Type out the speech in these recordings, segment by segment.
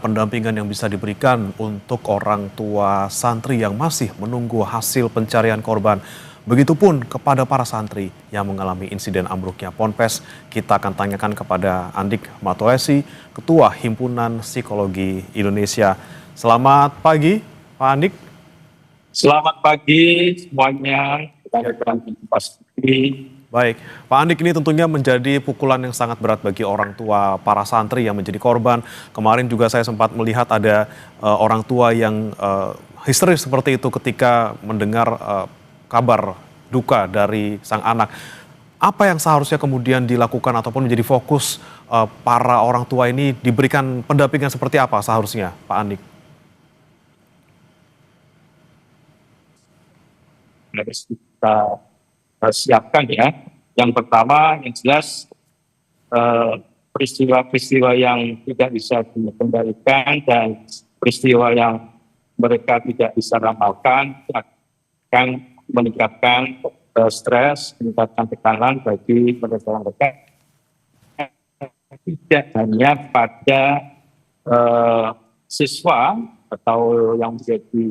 pendampingan yang bisa diberikan untuk orang tua santri yang masih menunggu hasil pencarian korban. Begitupun kepada para santri yang mengalami insiden ambruknya Ponpes. Kita akan tanyakan kepada Andik Matoesi, Ketua Himpunan Psikologi Indonesia. Selamat pagi, Pak Andik. Selamat pagi semuanya. Pasti. Baik, Pak Andik, ini tentunya menjadi pukulan yang sangat berat bagi orang tua para santri yang menjadi korban. Kemarin juga saya sempat melihat ada orang tua yang histeris seperti itu ketika mendengar kabar duka dari sang anak. Apa yang seharusnya kemudian dilakukan ataupun menjadi fokus para orang tua ini, diberikan pendampingan seperti apa seharusnya, Pak Andik? Harus kita siapkan ya. Yang pertama yang jelas peristiwa-peristiwa yang tidak bisa dikendalikan dan peristiwa yang mereka tidak bisa ramalkan akan meningkatkan stres, meningkatkan tekanan bagi mereka tidak hanya pada siswa atau yang menjadi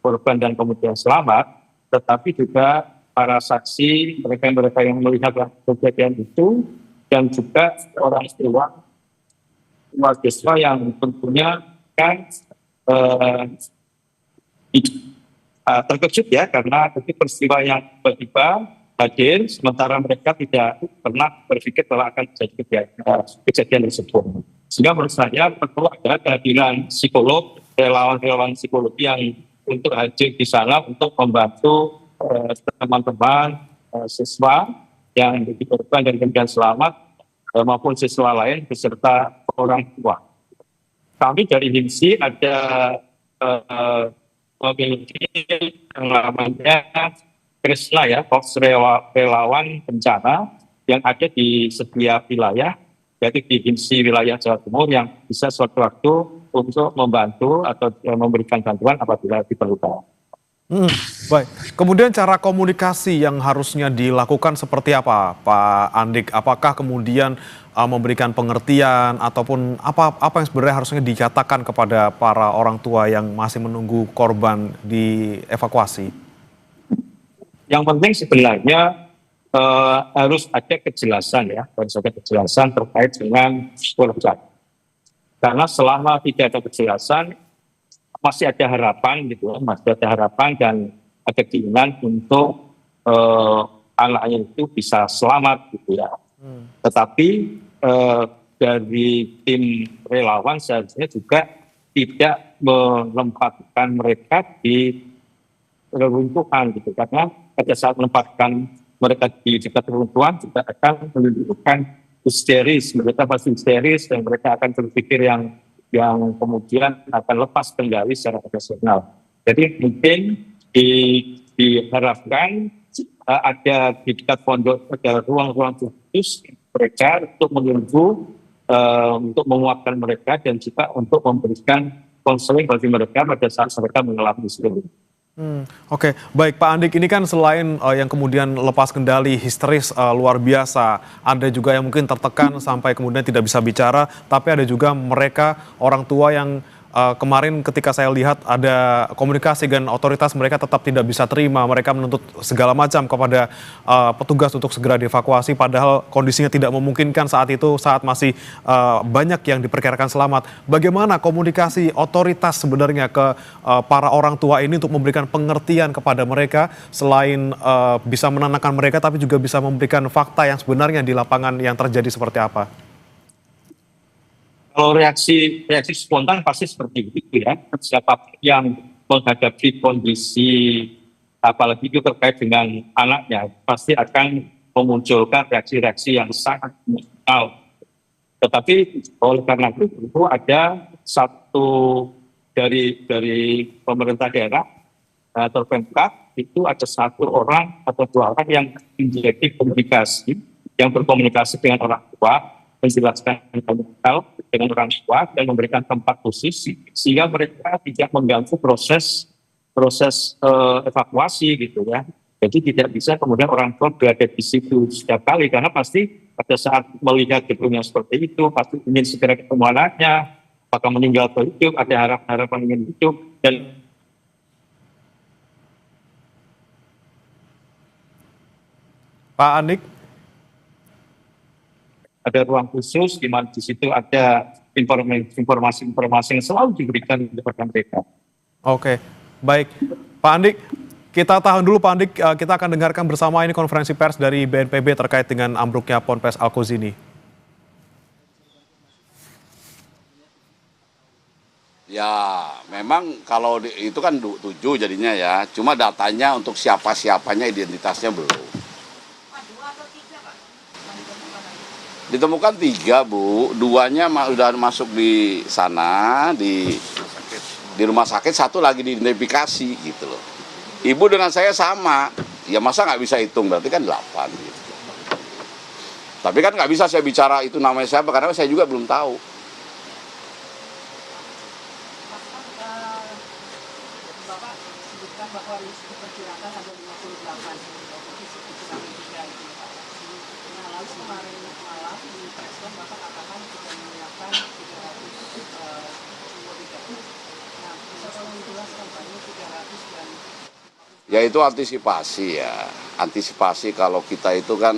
korban dan kemudian selamat, tetapi juga para saksi, mereka yang melihat kejadian itu, dan juga orang tua mahasiswa yang tentunya kan terkejut ya, karena itu peristiwa yang tiba-tiba hadir, sementara mereka tidak pernah berpikir bahwa akan terjadi kejadian tersebut. Sehingga menurut saya perlu ada kehadiran psikolog, relawan-relawan psikologi yang untuk hadir di sana untuk membantu teman-teman siswa yang dikorban dan kemudian selamat maupun siswa lain beserta orang tua. Kami dari HIMSI ada memiliki yang namanya Krisna ya, Korps Relawan Bencana yang ada di setiap wilayah, yaitu di HIMSI wilayah Jawa Timur yang bisa suatu waktu untuk membantu atau memberikan bantuan apabila diperlukan. Baik, kemudian cara komunikasi yang harusnya dilakukan seperti apa, Pak Andik? Apakah kemudian memberikan pengertian ataupun apa yang sebenarnya harusnya dikatakan kepada para orang tua yang masih menunggu korban dievakuasi? Yang penting sebenarnya harus ada kejelasan ya, harus ada kejelasan terkait dengan korban. Karena selama tidak ada kejelasan, masih ada harapan gitu, masih ada harapan dan ada keinginan untuk anaknya itu bisa selamat gitu ya. Tetapi dari tim relawan seharusnya juga tidak menempatkan mereka di reruntuhan gitu, karena pada saat menempatkan mereka di dekat reruntuhan juga akan menimbulkan histeris, mereka pasti histeris dan mereka akan berpikir yang kemudian akan lepas kendali secara emosional. Jadi mungkin diharapkan ada di dekat pondok ada ruang-ruang khusus mereka untuk menunggu, untuk menguatkan mereka dan juga untuk memberikan konseling bagi mereka pada saat mereka mengalami ini. Oke, baik Pak Andik, ini kan selain yang kemudian lepas kendali, histeris luar biasa, ada juga yang mungkin tertekan sampai kemudian tidak bisa bicara, tapi ada juga mereka orang tua yang kemarin ketika saya lihat ada komunikasi dengan otoritas, mereka tetap tidak bisa terima, mereka menuntut segala macam kepada petugas untuk segera dievakuasi, padahal kondisinya tidak memungkinkan saat itu, saat masih banyak yang diperkirakan selamat. Bagaimana komunikasi otoritas sebenarnya ke para orang tua ini untuk memberikan pengertian kepada mereka, selain bisa menenangkan mereka, tapi juga bisa memberikan fakta yang sebenarnya di lapangan yang terjadi seperti apa? Kalau reaksi spontan pasti seperti itu ya. Siapa yang menghadapi kondisi apalagi itu terkait dengan anaknya pasti akan memunculkan reaksi-reaksi yang sangat emosional. Tetapi oleh karena itu ada satu dari pemerintah daerah atau Pemkab itu ada satu orang atau dua orang yang menjadi komunikasi, yang berkomunikasi dengan orang tua, menjelaskan dengan orang tua dan memberikan tempat khusus sehingga mereka tidak mengganggu proses evakuasi gitu ya. Jadi tidak bisa kemudian orang tua berada di situ setiap kali karena pasti pada saat melihat gedung yang seperti itu pasti ingin segera ketemu anaknya, apakah meninggal atau hidup, ada harapan ingin hidup, dan Pak Andik. ada ruang khusus di mana di situ ada informasi-informasi yang selalu diberikan kepada mereka. Oke, baik. Pak Andik, kita tahan dulu Pak Andik, kita akan dengarkan bersama ini konferensi pers dari BNPB terkait dengan ambruknya Ponpes Al-Qazi. Ya, memang kalau itu kan 7 jadinya ya. Cuma datanya untuk siapa-siapanya, identitasnya belum. Ditemukan 3, Bu. 2-nya udah masuk di sana, di rumah sakit. 1 lagi diidentifikasi gitu loh. Ibu dengan saya sama. Ya masa nggak bisa hitung, berarti kan 8 gitu. Tapi kan nggak bisa saya bicara itu namanya siapa, karena saya juga belum tahu. Bapak sebutkan bahwa diperkirakan ada 58 posisi kekurangan 3 itu ya Pak. Nah lalu kemarin malam di preskon Bapak katakan sudah menyiapkan 300 Nah bisa tolong dijelaskan Pak, ini 300 dan Ya itu antisipasi ya. Antisipasi kalau kita itu kan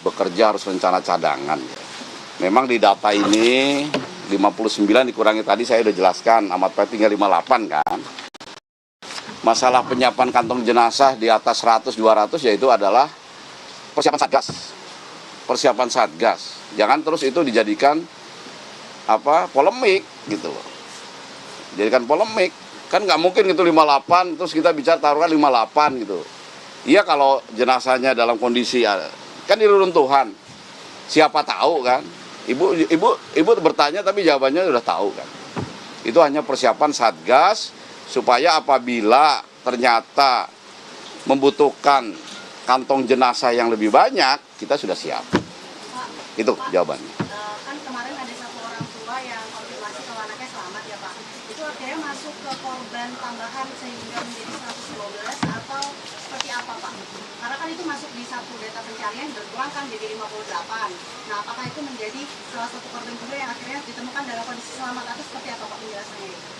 bekerja harus rencana cadangan ya. Memang di data ini 59 dikurangi tadi saya udah jelaskan, Ahmad Pet tinggal 58 kan. Masalah penyiapan kantong jenazah di atas 100-200 yaitu adalah persiapan Satgas. Persiapan Satgas. Jangan terus itu dijadikan polemik gitu loh. Jadikan polemik. Kan nggak mungkin gitu 58 terus kita bicara taruhkan 58 gitu. Iya kalau jenazahnya dalam kondisi kan di reruntuhan. Siapa tahu kan? Ibu bertanya tapi jawabannya udah tahu kan. Itu hanya persiapan Satgas supaya apabila ternyata membutuhkan kantong jenazah yang lebih banyak, kita sudah siap. Itu jawabannya. kan kemarin ada 1 orang tua yang konfirmasi kalau anaknya selamat ya Pak. Itu artinya masuk ke korban tambahan sehingga menjadi 112 atau seperti apa Pak? Karena kan itu masuk di satu data pencarian berkurang kan jadi 58. Nah apakah itu menjadi salah satu korban juga yang akhirnya ditemukan dalam kondisi selamat atau seperti apa Pak penjelasannya?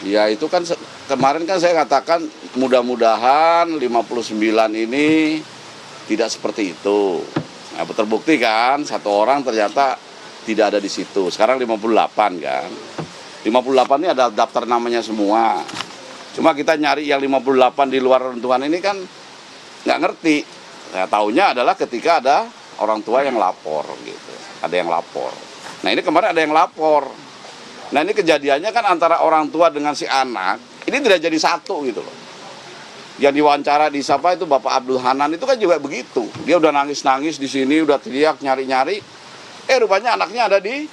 Ya itu kan kemarin kan saya katakan mudah-mudahan 59 ini tidak seperti itu. Nah, terbukti kan 1 orang ternyata tidak ada di situ. Sekarang 58 kan. 58 ini ada daftar namanya semua. Cuma kita nyari yang 58 di luar rentuan ini kan nggak ngerti. Nah, taunya adalah ketika ada orang tua yang lapor gitu. Ada yang lapor. Nah ini kemarin ada yang lapor. Nah ini kejadiannya kan antara orang tua dengan si anak, ini tidak jadi satu gitu loh. Yang diwawancara di siapa itu Bapak Abdul Hanan itu kan juga begitu. Dia udah nangis-nangis di sini, udah teriak nyari-nyari. Rupanya anaknya ada di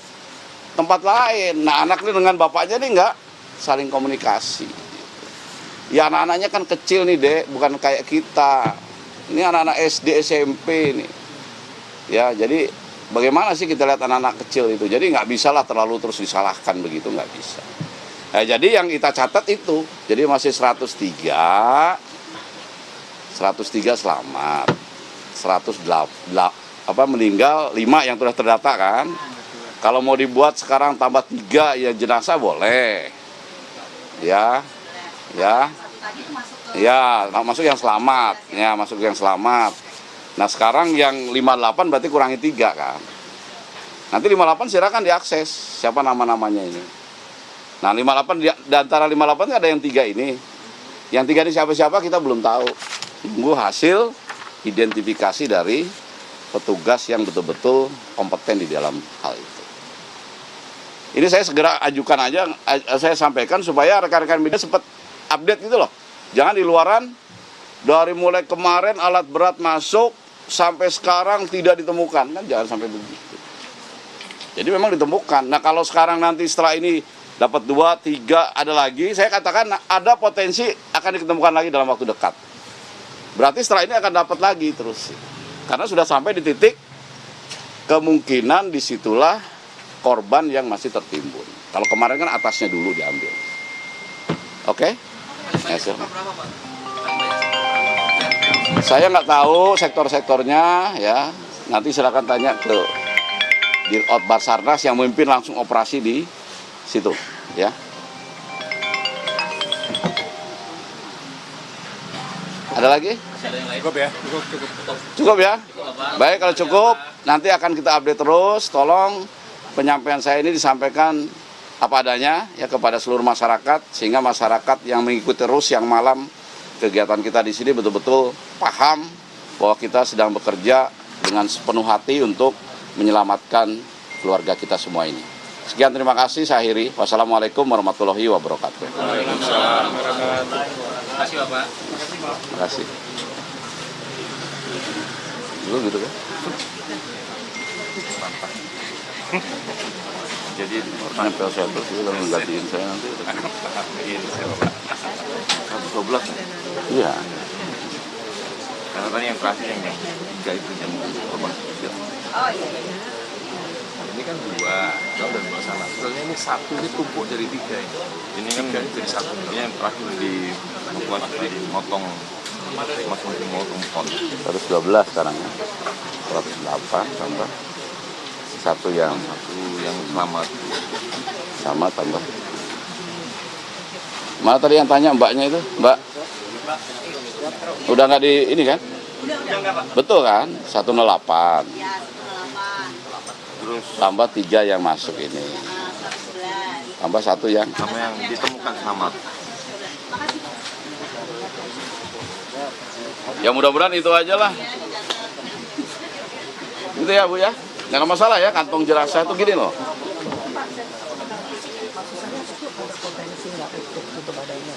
tempat lain. Nah anaknya dengan bapaknya ini nggak saling komunikasi. Ya anak-anaknya kan kecil nih Dek, bukan kayak kita. Ini anak-anak SD, SMP nih. Ya jadi bagaimana sih kita lihat anak-anak kecil itu? Jadi nggak bisa lah terlalu terus disalahkan begitu, nggak bisa. Nah, jadi yang kita catat itu, jadi masih 103 selamat, 108 meninggal, 5 yang sudah terdata kan. Kalau mau dibuat sekarang tambah 3 ya jenazah boleh. Ya. Masuk yang selamat. Ya, masuk yang selamat. Nah sekarang yang 58 berarti kurangi 3 kan. Nanti 58 silakan diakses siapa nama-namanya ini. Nah 58 di antara 58 ada yang 3 ini. Yang 3 ini siapa-siapa kita belum tahu. Tunggu hasil identifikasi dari petugas yang betul-betul kompeten di dalam hal itu. Ini saya segera ajukan aja, saya sampaikan supaya rekan-rekan media sempat update gitu loh. Jangan di luaran. Dari mulai kemarin alat berat masuk sampai sekarang tidak ditemukan, kan jangan sampai begitu. Jadi memang ditemukan. Nah kalau sekarang nanti setelah ini dapat 2, 3 ada lagi, saya katakan ada potensi akan ditemukan lagi dalam waktu dekat. Berarti setelah ini akan dapat lagi terus. Karena sudah sampai di titik kemungkinan disitulah korban yang masih tertimbun. Kalau kemarin kan atasnya dulu diambil. Oke? Ya, saya nggak tahu sektor-sektornya ya. Nanti silakan tanya ke Dirut Basarnas yang memimpin langsung operasi di situ, ya. Ada lagi? Cukup ya? Cukup ya? Baik, kalau cukup nanti akan kita update terus. Tolong penyampaian saya ini disampaikan apa adanya ya kepada seluruh masyarakat, sehingga masyarakat yang mengikuti terus yang malam kegiatan kita di sini betul-betul paham bahwa kita sedang bekerja dengan sepenuh hati untuk menyelamatkan keluarga kita semua ini. Sekian, terima kasih, saya akhiri. Wassalamualaikum warahmatullahi wabarakatuh. Waalaikumsalam. Terima kasih Bapak. Terima kasih. Dulu gitu kan? Jadi Nempel saya terus itu kalau gantiin saya nanti. ini saya Bapak. 12. Iya. Karena tadi yang terakhir yang 3 itu yang korban kecil. Ini kan 2, jauh dari masalah. Sebenarnya ini 1 ini tumpuk dari 3 ini. Ini kan jadi 1. Ini yang terakhir di motong masuk motong pot. 112 sekarang ya. 108 tambah. Satu yang Selamat. sama tambah. Mana tadi yang tanya mbaknya itu? Mbak? Udah nggak di ini kan? Betul kan? 108. Ya, 108. Terus Tambah 3 yang masuk ini. 111. Tambah 1 yang sama yang ditemukan selamat. ya mudah-mudahan itu aja lah. Gitu ya Bu ya. Nggak ada masalah ya, kantong jenazah itu gini loh.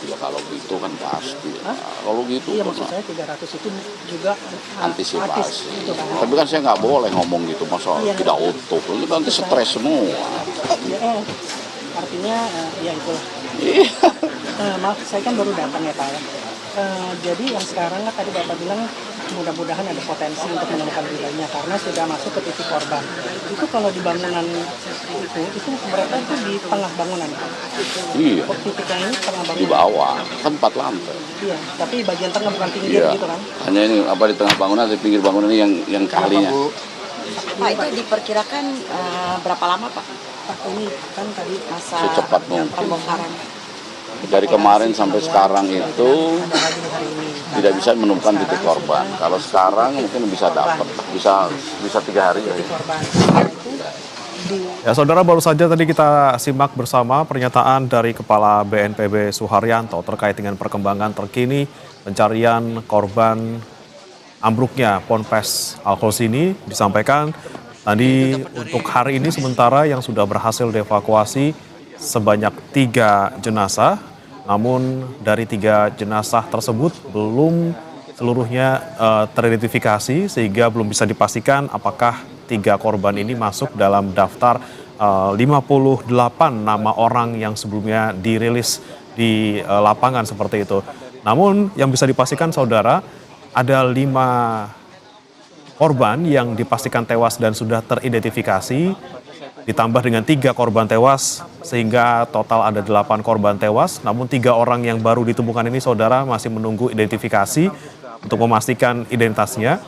Ya kalau gitu kan pasti. Kalau gitu Iya, kan maksud saya 300 itu juga antisipasi. gitu kan. Tapi kan saya nggak boleh ngomong gitu, masa Iya. tidak utuh. Itu nanti stres semua. Ya, artinya ya itulah. Iya. Maaf, saya kan baru datang ya Pak ya. Jadi yang sekarang kan tadi Bapak bilang mudah-mudahan ada potensi untuk menemukan wilayahnya karena sudah masuk ke titik korban. Itu kalau di bangunan itu mereka itu di tengah bangunan. Iya. Titik yang ini tengah Di bangunan. bawah kan 4 lantai. Iya, tapi bagian tengah bukan pinggir Iya. gitu kan. Hanya ini apa di tengah bangunan, di pinggir bangunan ini yang kalinya. Pak, itu diperkirakan berapa lama Pak Pak ini kan tadi masa Secepat mungkin. pembongkaran? Dari kemarin sampai sekarang itu ada lagi di hari ini. tidak bisa menemukan titik korban. Kalau sekarang mungkin bisa dapat, bisa 3 hari ya. Titik korban. Nah, itu di Ya saudara, baru saja tadi kita simak bersama pernyataan dari Kepala BNPB Suharyanto terkait dengan perkembangan terkini pencarian korban ambruknya Ponpes Al-Quds ini. Disampaikan tadi untuk hari ini sementara yang sudah berhasil dievakuasi sebanyak 3 jenazah. Namun dari 3 jenazah tersebut belum seluruhnya teridentifikasi sehingga belum bisa dipastikan apakah 3 korban ini masuk dalam daftar 58 nama orang yang sebelumnya dirilis di lapangan seperti itu. Namun yang bisa dipastikan saudara, ada 5 korban yang dipastikan tewas dan sudah teridentifikasi, ditambah dengan 3 korban tewas sehingga total ada 8 korban tewas. Namun 3 orang yang baru ditemukan ini saudara masih menunggu identifikasi untuk memastikan identitasnya.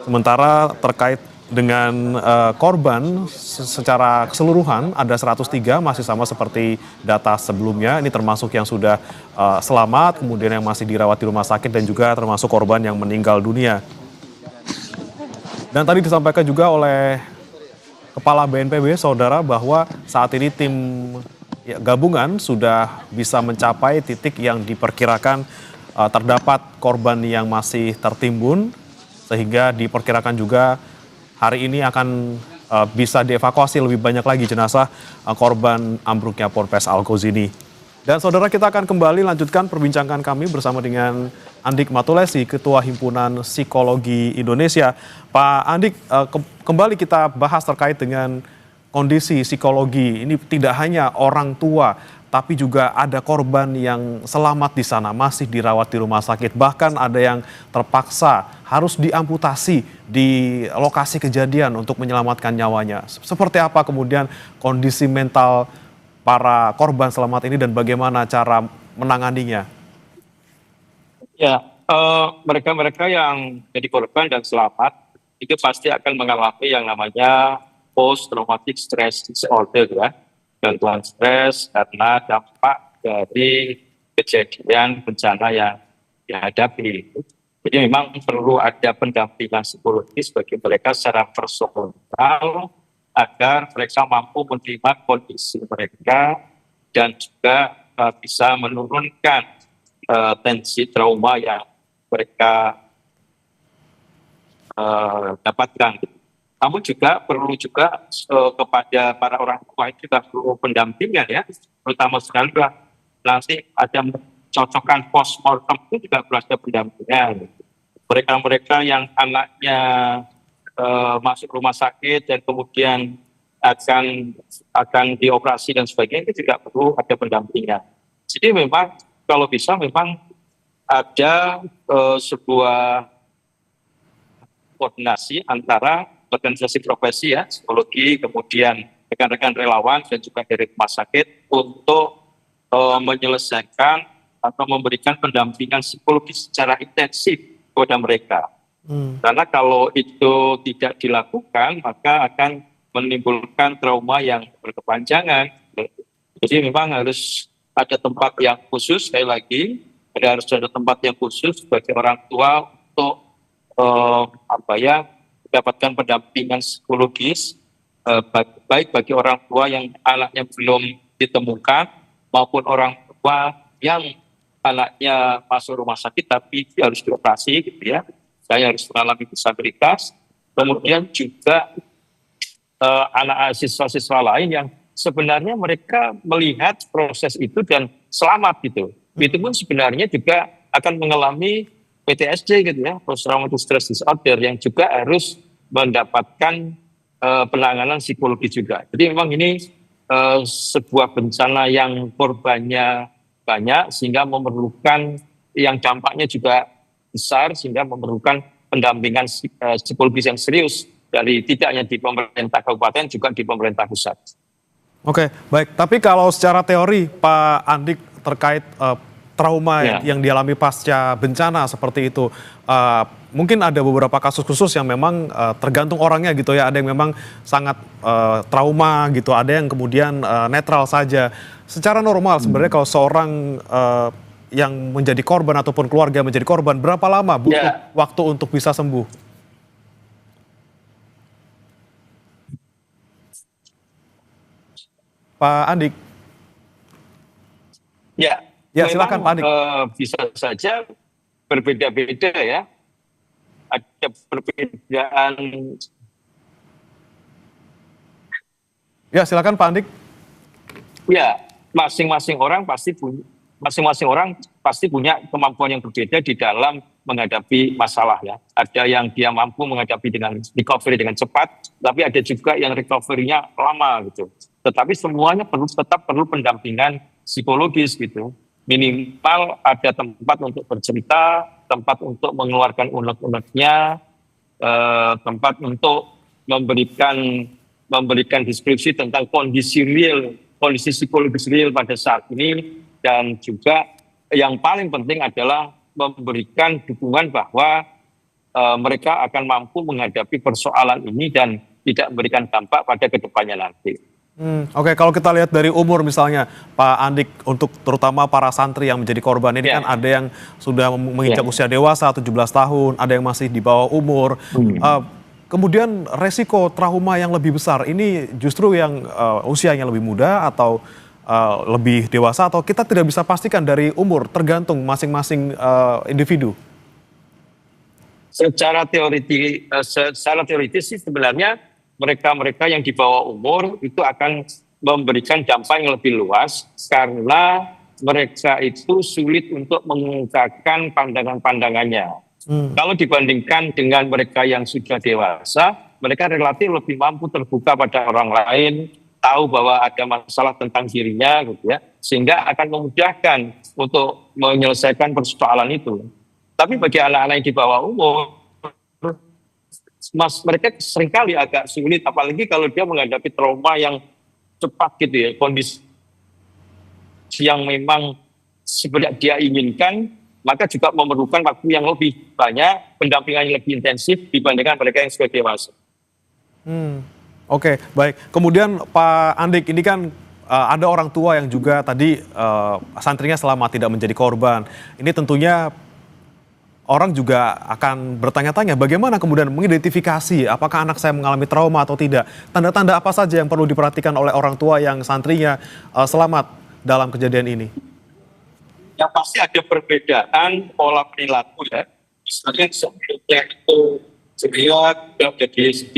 Sementara terkait dengan korban secara keseluruhan ada 103, masih sama seperti data sebelumnya. Ini termasuk yang sudah selamat, kemudian yang masih dirawat di rumah sakit dan juga termasuk korban yang meninggal dunia. Dan tadi disampaikan juga oleh Kepala BNPB saudara bahwa saat ini tim gabungan sudah bisa mencapai titik yang diperkirakan terdapat korban yang masih tertimbun, sehingga diperkirakan juga hari ini akan bisa dievakuasi lebih banyak lagi jenazah korban ambruknya Ponpes Al-Quds ini. Dan saudara, kita akan kembali lanjutkan perbincangan kami bersama dengan Andik Matulesi, Ketua Himpunan Psikologi Indonesia. Pak Andik, kembali kita bahas terkait dengan kondisi psikologi. Ini tidak hanya orang tua, tapi juga ada korban yang selamat di sana, masih dirawat di rumah sakit. Bahkan ada yang terpaksa harus diamputasi di lokasi kejadian untuk menyelamatkan nyawanya. Seperti apa kemudian kondisi mental para korban selamat ini dan bagaimana cara menanganinya? Ya, mereka-mereka yang jadi korban dan selamat itu pasti akan mengalami yang namanya post traumatic stress disorder ya. bantuan stres karena dampak dari kejadian bencana yang dihadapi. Jadi memang perlu ada pendampingan psikologis bagi mereka secara personal agar mereka mampu menerima kondisi mereka dan juga bisa menurunkan tensi trauma yang mereka dapatkan. Namun juga perlu juga kepada para orang tua itu juga perlu pendampingan ya, terutama sekali nanti ada cocokan postmortem itu juga perlu ada pendampingan. Mereka-mereka yang anaknya masuk rumah sakit dan kemudian akan dioperasi dan sebagainya itu juga perlu ada pendampingan. Jadi memang kalau bisa memang ada sebuah koordinasi antara organisasi profesi ya, psikologi, kemudian rekan-rekan relawan dan juga dari rumah sakit untuk menyelesaikan atau memberikan pendampingan psikologis secara intensif kepada mereka. Karena kalau itu tidak dilakukan, maka akan menimbulkan trauma yang berkepanjangan. Jadi memang harus ada tempat yang khusus, sekali lagi, harus ada tempat yang khusus bagi orang tua untuk mendapatkan pendampingan psikologis baik bagi orang tua yang anaknya belum ditemukan maupun orang tua yang anaknya masuk rumah sakit tapi harus dioperasi gitu ya. Saya harus mengalami disabilitas. Kemudian juga anak siswa-siswa lain yang sebenarnya mereka melihat proses itu dan selamat gitu. Itu pun sebenarnya juga akan mengalami PTSD gitu ya, post traumatic stress disorder, yang juga harus mendapatkan penanganan psikologi juga. Jadi memang ini sebuah bencana yang korbannya banyak sehingga memerlukan yang dampaknya juga besar sehingga memerlukan pendampingan psikologis yang serius dari tidak hanya di pemerintah kabupaten juga di pemerintah pusat. Oke, baik. Tapi kalau secara teori Pak Andik terkait trauma yang dialami pasca bencana seperti itu, mungkin ada beberapa kasus khusus yang memang tergantung orangnya gitu ya, ada yang memang sangat trauma gitu, ada yang kemudian netral saja. Secara normal sebenarnya kalau seorang yang menjadi korban ataupun keluarga menjadi korban, berapa lama butuh waktu untuk bisa sembuh? Pak Andik. Ya, silakan Pak Andik. Bisa saja berbeda-beda ya. Ada perbedaan. Ya, silakan Pak Andik. Ya, masing-masing orang pasti punya kemampuan yang berbeda di dalam menghadapi masalah ya. Ada yang dia mampu menghadapi dengan recovery dengan cepat, tapi ada juga yang recovery-nya lama gitu. Tetapi semuanya tetap perlu pendampingan psikologis gitu. Minimal ada tempat untuk bercerita, tempat untuk mengeluarkan unek-uneknya, tempat untuk memberikan deskripsi tentang kondisi psikologis real pada saat ini, dan juga yang paling penting adalah memberikan dukungan bahwa mereka akan mampu menghadapi persoalan ini dan tidak memberikan dampak pada kedepannya nanti. Oke, kalau kita lihat dari umur misalnya Pak Andik, untuk terutama para santri yang menjadi korban ini kan ada yang sudah menginjak usia dewasa 17 tahun, ada yang masih di bawah umur. Kemudian resiko trauma yang lebih besar ini justru yang usianya lebih muda atau lebih dewasa, atau kita tidak bisa pastikan dari umur, tergantung masing-masing individu? Secara teoritis sih sebenarnya mereka yang di bawah umur itu akan memberikan dampak yang lebih luas karena mereka itu sulit untuk mengungkapkan pandangan-pandangannya. Kalau dibandingkan dengan mereka yang sudah dewasa, mereka relatif lebih mampu terbuka pada orang lain, tahu bahwa ada masalah tentang dirinya gitu ya, sehingga akan memudahkan untuk menyelesaikan persoalan itu. Tapi bagi anak-anak yang di bawah umur, mereka seringkali agak sulit, apalagi kalau dia menghadapi trauma yang cepat gitu ya, kondisi yang memang sebenarnya dia inginkan, maka juga memerlukan waktu yang lebih banyak, pendampingan yang lebih intensif dibandingkan mereka yang sudah dewasa. Oke, baik. Kemudian Pak Andik, ini kan ada orang tua yang juga tadi santrinya selamat tidak menjadi korban. Ini tentunya orang juga akan bertanya-tanya bagaimana kemudian mengidentifikasi apakah anak saya mengalami trauma atau tidak. Tanda-tanda apa saja yang perlu diperhatikan oleh orang tua yang santrinya selamat dalam kejadian ini? Yang pasti ada perbedaan pola perilaku ya. Misalnya sebelumnya itu ceria, tidak ada DSD,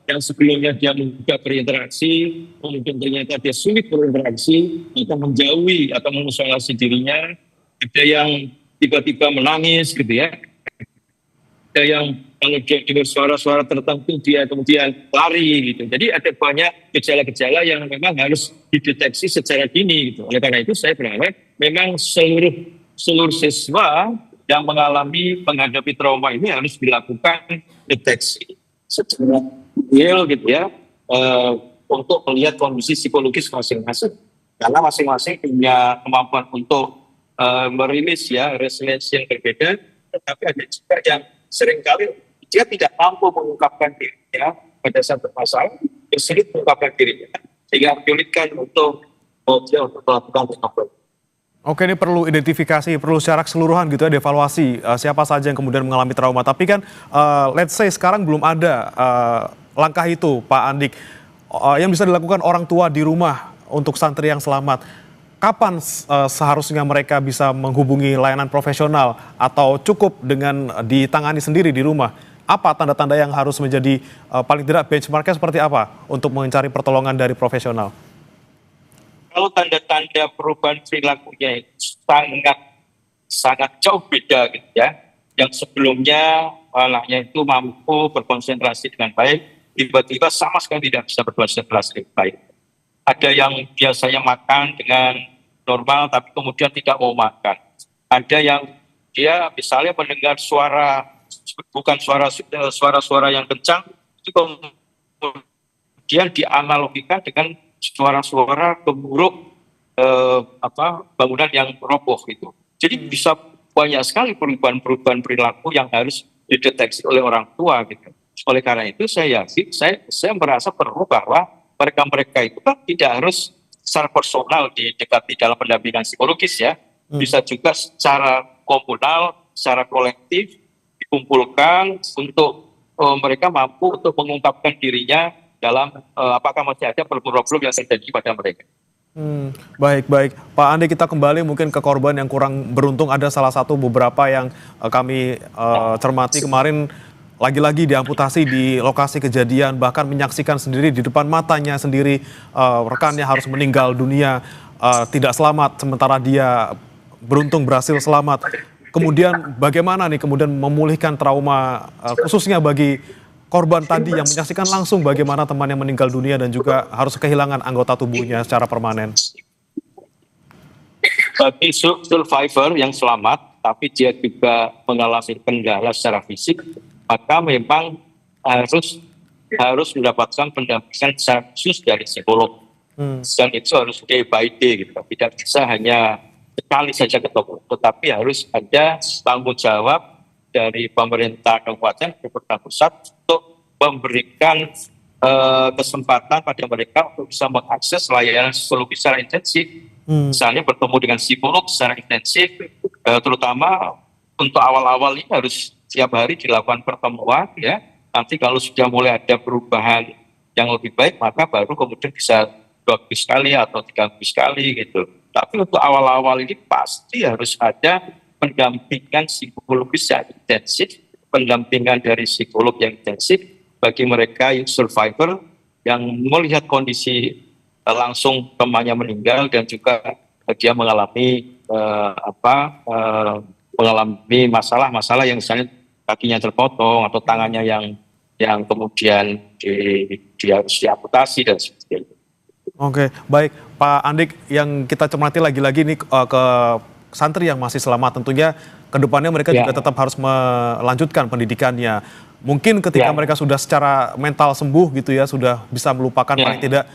yang sebelumnya dia mudah berinteraksi, kemudian ternyata dia sulit berinteraksi, atau menjauhi atau mengisolasi dirinya, ada yang tiba-tiba menangis gitu ya, ada yang kalau dia dengar suara-suara tertentu dia kemudian lari gitu. Jadi ada banyak gejala-gejala yang memang harus dideteksi secara dini gitu. Oleh karena itu saya berharap memang seluruh siswa yang mengalami menghadapi trauma ini harus dilakukan deteksi secara real gitu ya, untuk melihat kondisi psikologis masing-masing. Karena masing-masing punya kemampuan untuk merilis ya resiliensi yang berbeda, tetapi ada juga yang seringkali dia tidak mampu mengungkapkan dirinya pada satu masalah, sulit mengungkapkan dirinya, sehingga menyulitkan untuk dia untuk melakukan recovery. Oke, ini perlu identifikasi, perlu secara keseluruhan gitu ya, dievaluasi siapa saja yang kemudian mengalami trauma. Tapi kan let's say sekarang belum ada langkah itu, Pak Andik, yang bisa dilakukan orang tua di rumah untuk santri yang selamat. Kapan seharusnya mereka bisa menghubungi layanan profesional atau cukup dengan ditangani sendiri di rumah? Apa tanda-tanda yang harus menjadi paling tidak benchmarknya seperti apa untuk mencari pertolongan dari profesional? Kalau tanda-tanda perubahan perilakunya itu sangat jauh beda gitu ya. Yang sebelumnya anaknya itu mampu berkonsentrasi dengan baik, tiba-tiba sama sekali tidak bisa berkonsentrasi dengan baik. Ada yang biasanya makan dengan normal tapi kemudian tidak mau makan. Ada yang dia misalnya mendengar suara, bukan suara-suara yang kencang, itu kemudian dianalogikan dengan suara-suara gemuruh bangunan yang roboh gitu. Jadi bisa banyak sekali perubahan-perubahan perilaku yang harus dideteksi oleh orang tua gitu. Oleh karena itu saya yakin, saya merasa perlu bahwa mereka itu kan tidak harus secara personal didekati dalam pendampingan psikologis ya. Bisa juga secara komunal, secara kolektif dikumpulkan untuk mereka mampu untuk mengungkapkan dirinya dalam apakah masih ada problem-problem yang terjadi pada mereka. Baik. Pak Andi, kita kembali mungkin ke korban yang kurang beruntung. Ada salah satu beberapa yang kami cermati kemarin lagi-lagi diamputasi di lokasi kejadian, bahkan menyaksikan sendiri di depan matanya sendiri rekannya harus meninggal dunia tidak selamat, sementara dia beruntung berhasil selamat. Kemudian bagaimana nih kemudian memulihkan trauma khususnya bagi korban tadi yang menyaksikan langsung bagaimana temannya meninggal dunia dan juga harus kehilangan anggota tubuhnya secara permanen. Bagi survivor yang selamat, tapi dia juga mengalami kendala secara fisik, maka memang harus mendapatkan pendampingan secara khusus dari psikolog. Dan itu harus day by day, gitu. Tidak bisa hanya sekali saja ketemu, tetapi harus ada tanggung jawab dari pemerintah kabupaten, pemerintah pusat untuk memberikan kesempatan pada mereka untuk bisa mengakses layanan psikologi secara intensif. Misalnya bertemu dengan psikolog secara intensif, terutama untuk awal-awal ini harus setiap hari dilakukan pertemuan ya. Nanti kalau sudah mulai ada perubahan yang lebih baik, maka baru kemudian bisa 2 minggu sekali atau 3 minggu sekali gitu. Tapi untuk awal-awal ini pasti harus ada pendampingan psikologis yang intensif, pendampingan dari psikolog yang intensif bagi mereka yang survivor yang melihat kondisi langsung temannya meninggal dan juga dia mengalami mengalami masalah-masalah yang misalnya kakinya terpotong atau tangannya yang kemudian harus diamputasi dan sebagainya. Oke, baik Pak Andik, yang kita cermati lagi-lagi nih ke santri yang masih selamat, tentunya kedepannya mereka juga tetap harus melanjutkan pendidikannya. Mungkin ketika mereka sudah secara mental sembuh gitu ya, sudah bisa melupakan paling tidak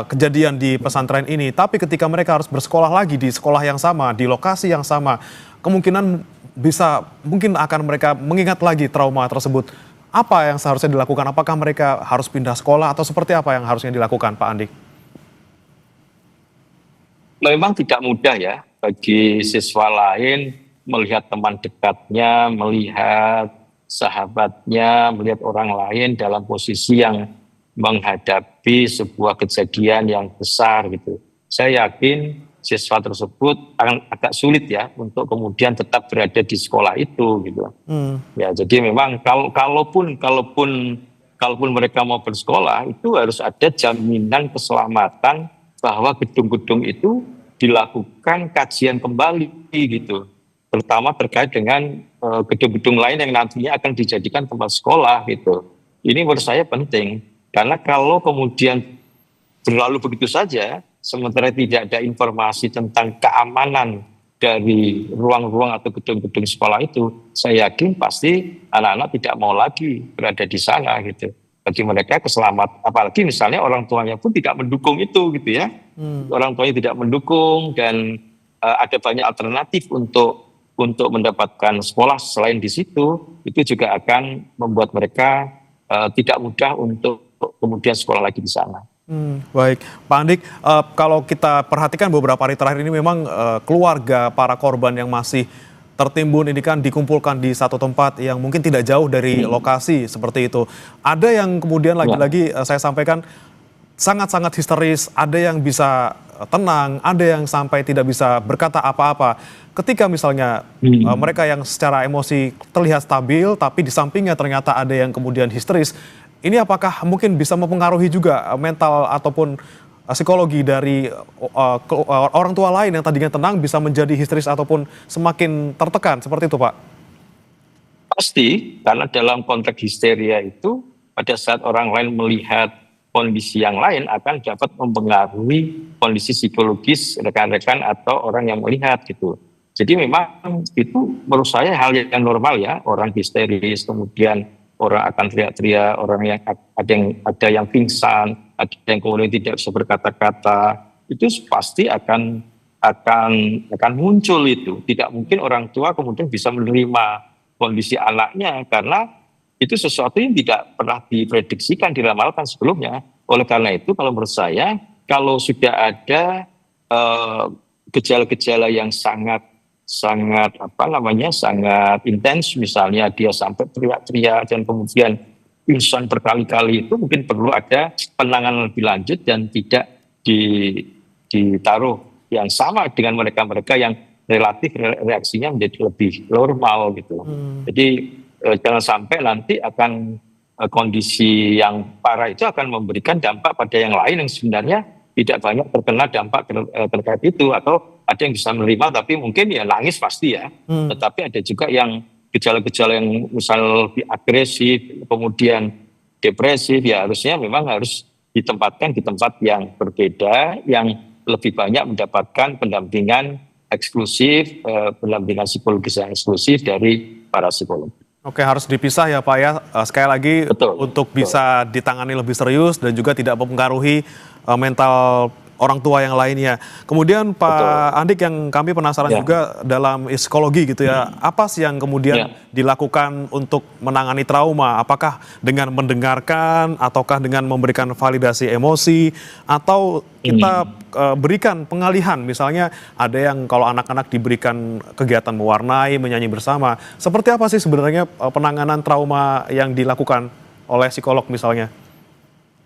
kejadian di pesantren ini. Tapi ketika mereka harus bersekolah lagi di sekolah yang sama, di lokasi yang sama, kemungkinan mungkin akan mereka mengingat lagi trauma tersebut. Apa yang seharusnya dilakukan? Apakah mereka harus pindah sekolah atau seperti apa yang harusnya dilakukan, Pak Andik? memang tidak mudah ya bagi siswa lain melihat teman dekatnya, melihat sahabatnya, melihat orang lain dalam posisi yang menghadapi sebuah kejadian yang besar gitu. Saya yakin siswa tersebut akan agak sulit ya untuk kemudian tetap berada di sekolah itu gitu. Ya, jadi memang kalaupun mereka mau bersekolah itu harus ada jaminan keselamatan bahwa gedung-gedung itu dilakukan kajian kembali gitu. Terutama terkait dengan gedung-gedung lain yang nantinya akan dijadikan tempat sekolah gitu. Ini menurut saya penting karena kalau kemudian berlalu begitu saja, sementara tidak ada informasi tentang keamanan dari ruang-ruang atau gedung-gedung sekolah itu, saya yakin pasti anak-anak tidak mau lagi berada di sana gitu. Bagi mereka keselamatan, apalagi misalnya orang tuanya pun tidak mendukung itu gitu ya. Orang tuanya tidak mendukung dan ada banyak alternatif untuk mendapatkan sekolah selain di situ, itu juga akan membuat mereka tidak mudah untuk kemudian sekolah lagi di sana. Baik, Pak Andik, kalau kita perhatikan beberapa hari terakhir ini memang keluarga para korban yang masih tertimbun ini kan dikumpulkan di satu tempat yang mungkin tidak jauh dari lokasi seperti itu. Ada yang kemudian lagi-lagi saya sampaikan sangat-sangat histeris, ada yang bisa tenang, ada yang sampai tidak bisa berkata apa-apa. Ketika misalnya mereka yang secara emosi terlihat stabil, tapi di sampingnya ternyata ada yang kemudian histeris, ini apakah mungkin bisa mempengaruhi juga mental ataupun psikologi dari orang tua lain yang tadinya tenang bisa menjadi histeris ataupun semakin tertekan, seperti itu Pak? Pasti, karena dalam konteks histeria itu, pada saat orang lain melihat kondisi yang lain akan dapat mempengaruhi kondisi psikologis rekan-rekan atau orang yang melihat gitu. Jadi memang itu menurut saya hal yang normal ya, orang histeris, kemudian orang akan teriak-teriak, orang yang ada yang pingsan, ada yang kemudian tidak bisa berkata-kata, itu pasti akan muncul itu. Tidak mungkin orang tua kemudian bisa menerima kondisi anaknya karena itu sesuatu yang tidak pernah diprediksikan, diramalkan sebelumnya. Oleh karena itu, kalau menurut saya, kalau sudah ada gejala-gejala yang sangat intens, misalnya dia sampai teriak-teriak dan kemudian pingsan berkali-kali, itu mungkin perlu ada penanganan lebih lanjut dan tidak ditaruh yang sama dengan mereka-mereka yang relatif reaksinya menjadi lebih normal gitu. Jadi jangan sampai nanti akan kondisi yang parah itu akan memberikan dampak pada yang lain yang sebenarnya tidak banyak terkena dampak terkait itu, atau ada yang bisa menerima tapi mungkin ya nangis pasti ya. Tetapi ada juga yang gejala-gejala yang misal lebih agresif, kemudian depresif, ya harusnya memang harus ditempatkan di tempat yang berbeda, yang lebih banyak mendapatkan pendampingan eksklusif, pendampingan psikologis yang eksklusif dari para psikolog. Oke, harus dipisah ya Pak ya. Sekali lagi untuk bisa ditangani lebih serius dan juga tidak mempengaruhi mental orang tua yang lainnya. Kemudian Pak Andik, yang kami penasaran juga dalam psikologi gitu ya, apa sih yang kemudian dilakukan untuk menangani trauma? Apakah dengan mendengarkan, ataukah dengan memberikan validasi emosi, atau kita berikan pengalihan? Misalnya ada yang kalau anak-anak diberikan kegiatan mewarnai, menyanyi bersama. Seperti apa sih sebenarnya penanganan trauma yang dilakukan oleh psikolog misalnya?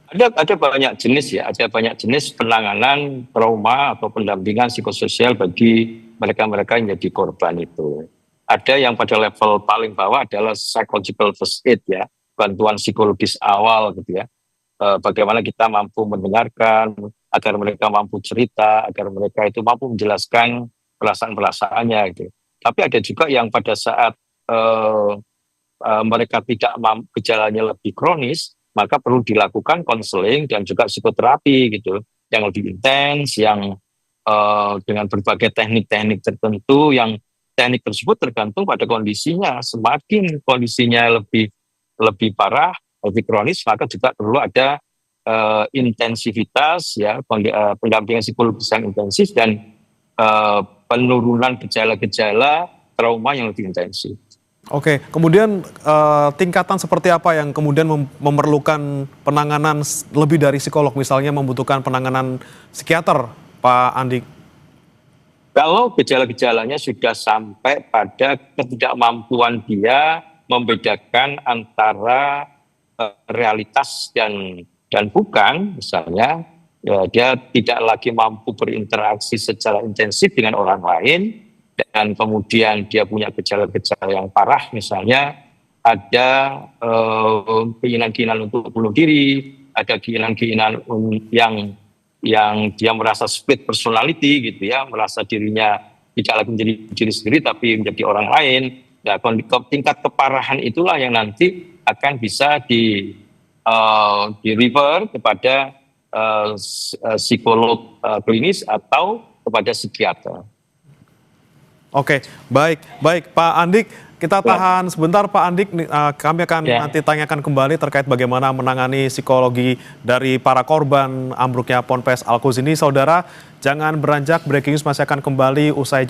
Ada banyak jenis ya, ada banyak jenis penanganan trauma atau pendampingan psikososial bagi mereka-mereka yang jadi korban itu. Ada yang pada level paling bawah adalah psychological first aid ya, bantuan psikologis awal gitu ya. Bagaimana kita mampu mendengarkan, agar mereka mampu cerita, agar mereka itu mampu menjelaskan perasaan-perasaannya gitu. Tapi ada juga yang pada saat mereka tidak gejalanya lebih kronis, maka perlu dilakukan konseling dan juga psikoterapi gitu, yang lebih intens, yang dengan berbagai teknik-teknik tertentu, yang teknik tersebut tergantung pada kondisinya. Semakin kondisinya lebih parah, lebih kronis, maka juga perlu ada intensivitas ya, pendampingan psikologis yang intensif dan penurunan gejala-gejala trauma yang lebih intensif. Oke, kemudian tingkatan seperti apa yang kemudian memerlukan penanganan lebih dari psikolog, misalnya membutuhkan penanganan psikiater, Pak Andik? Kalau gejala-gejalanya sudah sampai pada ketidakmampuan dia membedakan antara realitas dan bukan, misalnya ya, dia tidak lagi mampu berinteraksi secara intensif dengan orang lain, dan kemudian dia punya gejala-gejala yang parah, misalnya ada keinginan-keinginan untuk bunuh diri, ada keinginan-keinginan yang dia merasa split personality gitu ya, merasa dirinya tidak lagi menjadi diri sendiri tapi menjadi orang lain. Nah, tingkat keparahan itulah yang nanti akan bisa di refer kepada psikolog klinis atau kepada psikiater. Oke, baik Pak Andik, kita tahan sebentar Pak Andik. Kami akan nanti tanyakan kembali terkait bagaimana menangani psikologi dari para korban ambruknya Ponpes Al-Quds ini. Saudara, jangan beranjak, breaking news masih akan kembali usai